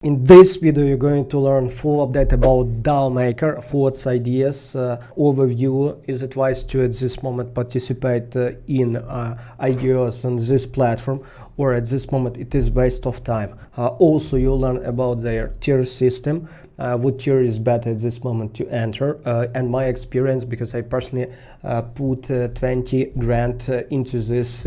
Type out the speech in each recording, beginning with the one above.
In this video, you're going to learn full update about DAO Maker, thoughts, ideas, overview. Is advised to at this moment participate in ideas on this platform, or at this moment it is waste of time. Also, you'll learn about their tier system, what tier is better at this moment to enter, and my experience, because I personally put 20 grand into this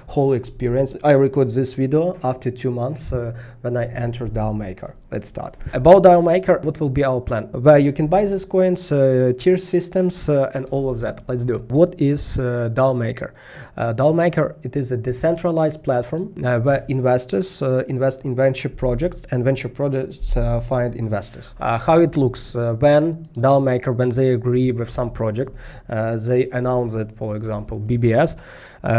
whole experience. I record this video after 2 months when I entered DAO Maker. Let's start. About DAO Maker, what will be our plan? Where you can buy these coins, tier systems, and all of that. Let's do. What is DAO Maker? DAO Maker, it is a decentralized platform where investors invest in venture projects, and venture projects find investors. How it looks when DAO Maker, when they agree with some project, they announce that, for example, BBS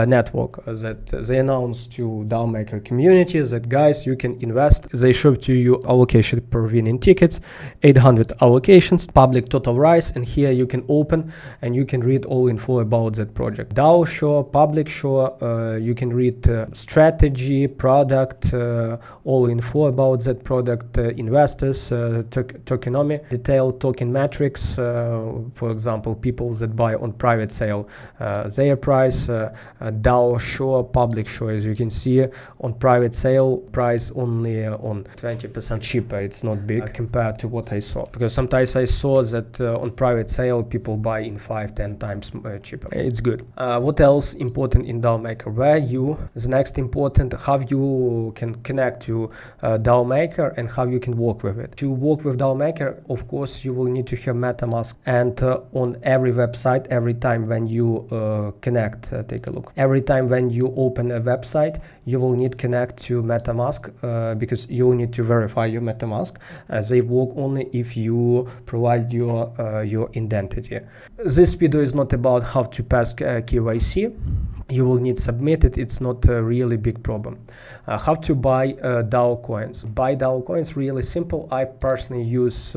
network, that they announce to DAO Maker community that, guys, you can invest. They show to you allocation per winning tickets, 800 allocations, public total rise, and here you can open and you can read all info about that project. DAO show, public show, you can read strategy, product, all info about that product, investors, tokenomics, detailed token metrics, for example, people that buy on private sale, their price, DAO show, public show, as you can see, on private sale, price only on 20% cheaper. It's not big compared to what I saw, because sometimes I saw that on private sale people buy in 5-10 times cheaper. It's good. What else important in DAO Maker? Where you, the next important, how you can connect to DAO Maker and how you can work with it. To work with DAO Maker, of course, you will need to have Metamask, and on every website, every time when you connect, take a look. Every time when you open a website, you will need connect to Metamask, because you will need to verify your Metamask. They work only if you provide your identity. This video is not about how to pass KYC. You will need submit it. It's not a really big problem. How to buy DAO coins? Buy DAO coins really simple. I personally use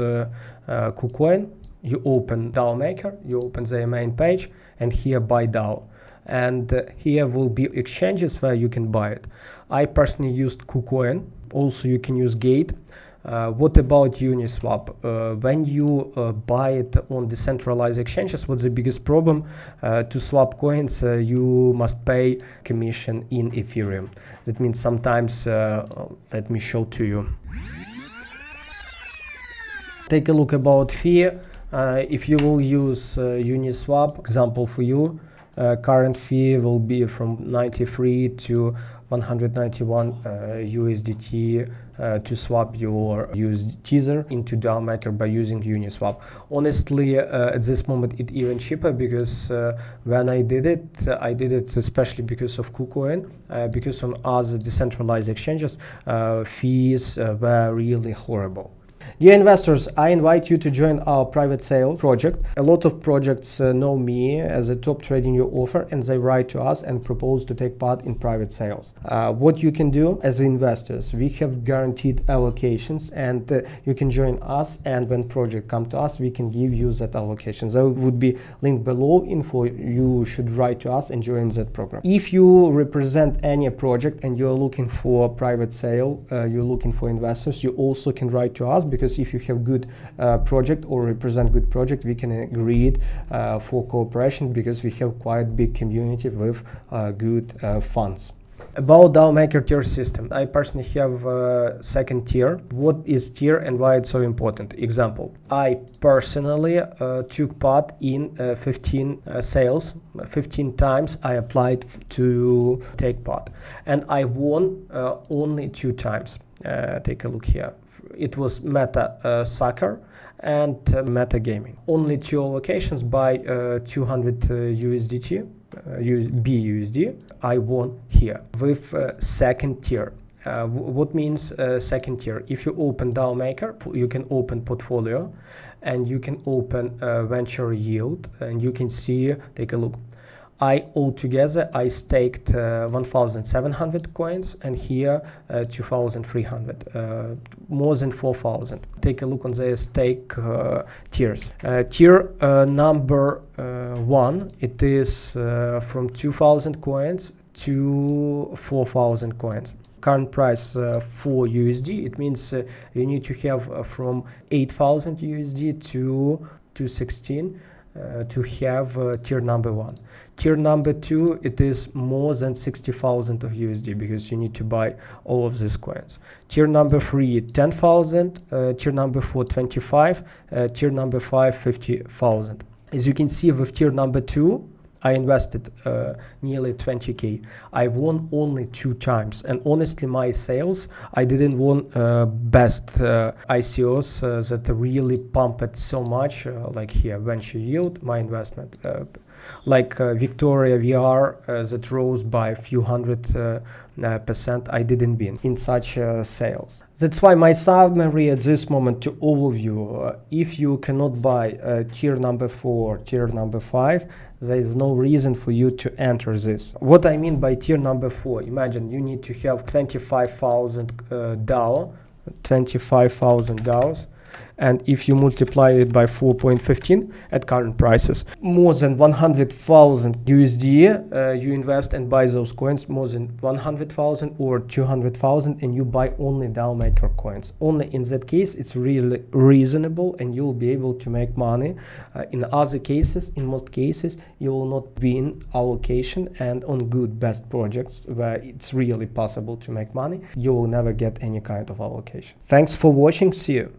KuCoin. You open DAO Maker, you open their main page, and here buy DAO. And here will be exchanges where you can buy it. I personally used KuCoin. Also, you can use Gate. What about Uniswap? When you buy it on decentralized exchanges, what's the biggest problem? To swap coins, you must pay commission in Ethereum. That means sometimes, let me show to you. Take a look about fee. If you will use Uniswap, example for you, current fee will be from 93 to 191 USDT to swap your USD Tether into DAO Maker by using Uniswap. Honestly, at this moment it even cheaper, because when I did it especially because of KuCoin, because on other decentralized exchanges fees were really horrible. Dear investors, I invite you to join our private sales project. A lot of projects know me as a top trading you offer, and they write to us and propose to take part in private sales. What you can do as investors, we have guaranteed allocations, and you can join us, and when project come to us, we can give you that allocation. There would be link below info. You should write to us and join that program. If you represent any project and you're looking for private sale, you're looking for investors, you also can write to us, because if you have good project or represent good project, we can agree for cooperation, because we have quite big community with good funds. About DAO Maker tier system, I personally have second tier. What is tier and why it's so important? Example, I personally took part in 15 sales. 15 times I applied to take part, and I won only 2 times. Take a look here. It was Meta Soccer and Meta Gaming. Only 2 allocations by 200 USDT, BUSD. I won here with second tier. What means second tier? If you open DAO Maker, you can open portfolio, and you can open venture yield, and you can see, take a look. I staked 1,700 coins, and here 2,300, more than 4,000. Take a look on the stake tiers. Tier number 1, it is from 2,000 coins to 4,000 coins. current price 4 USD, it means you need to have from 8,000 USD to 16 to have tier number 1. Tier number 2, it is more than 60,000 of USD because you need to buy all of these coins. Tier number 3, 10,000. Tier number 4, 25. Tier number 5, 50,000. As you can see with tier number 2, I invested nearly 20k. I won only 2 times, and honestly my sales, I didn't won best ICOs that really pumped so much, like here venture yield, my investment, like Victoria VR that rose by a few hundred percent. I didn't win in such sales. That's why my summary at this moment to all of you, if you cannot buy tier number 4, tier number 5, there is no reason for you to enter this. What I mean by tier number 4, imagine you need to have 25,000 DAO, 25,000 DAOs, and if you multiply it by 4.15 at current prices, more than 100,000 USD you invest and buy those coins, more than 100,000 or 200,000, and you buy only DAO Maker coins. Only in that case it's really reasonable and you will be able to make money. In other cases, in most cases, you will not win allocation, and on good best projects where it's really possible to make money, you will never get any kind of allocation. Thanks for watching. See you.